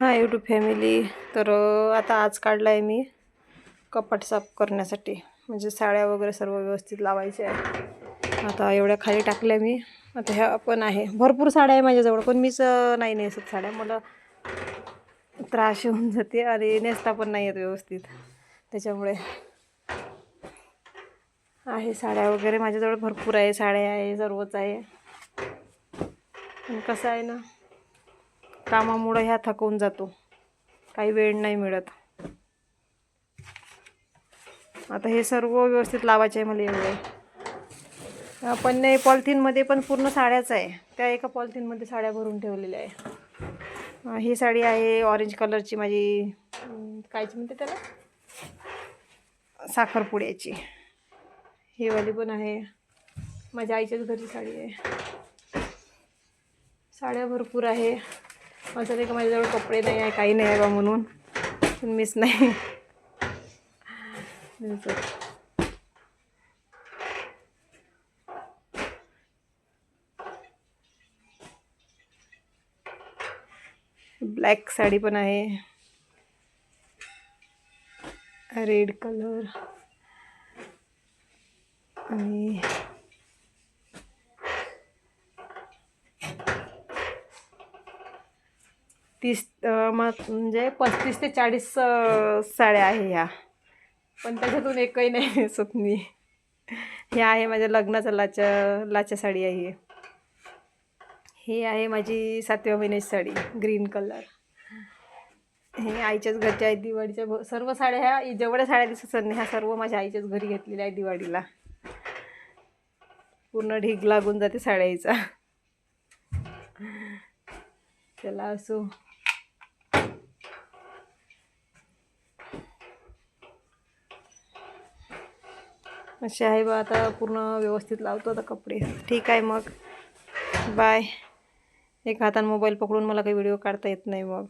Hi YouTube family. तर आता आज काढला आहे मी कपाट साफ करण्यासाठी, म्हणजे साड्या वगैरे सर्व व्यवस्थित लावायचे आहे. आता एवढ्या खाली टाकल्या मी. आता ह्या पण आहे, भरपूर साड्या आहे माझ्याजवळ, पण मीच नाही नेसत साड्या. मला त्रास होऊन जाते आणि नेसता पण नाही येत व्यवस्थित, त्याच्यामुळे आहे साड्या वगैरे माझ्याजवळ भरपूर आहे. साड्या आहे, सर्वच आहे. पण कसं आहे ना, कामामुळं ह्या थकवून जातो, काही वेळ नाही मिळत. आता हे सर्व व्यवस्थित लावायचे आहे मला एवढे. पण नाही, पॉलिथिनमध्ये पण पूर्ण साड्याच आहे. त्या एका पॉलिथिनमध्ये साड्या भरून ठेवलेल्या आहे. ही साडी आहे ऑरेंज कलरची, माझी कायची म्हणते त्याला, साखरपुड्याची. ही वाली पण आहे, माझ्या आईच्याच घरची साडी आहे. साड्या भरपूर आहे. असं नाही का माझ्याजवळ कपडे नाही आहे, काही नाही आहे बा म्हणून, पण मीच नाही. ब्लॅक साडी पण आहे, रेड कलर, आणि म्हणजे 35 ते 40 साड्या आहे ह्या, पण त्याच्यातून एकही नाही नेसत मी. हे आहे माझ्या लग्नाचा लाच्या साडी आहे. ही आहे माझी 7व्या महिन्याची साडी, ग्रीन कलर. हे आईच्याच घरच्या आहेत, दिवाळीच्या सर्व साड्या. ह्या जेवढ्या साड्या दिसत नाही, ह्या सर्व माझ्या आईच्याच घरी घेतलेल्या आहे दिवाळीला. पूर्ण ढीग लागून जाते साड्याचा. चला असो. असे आहे बा. आता पूर्ण व्यवस्थित लावतो आता कपडे. ठीक आहे मग, बाय. एक हाताने मोबाईल पकडून मला काही व्हिडिओ काढता येत नाही मग.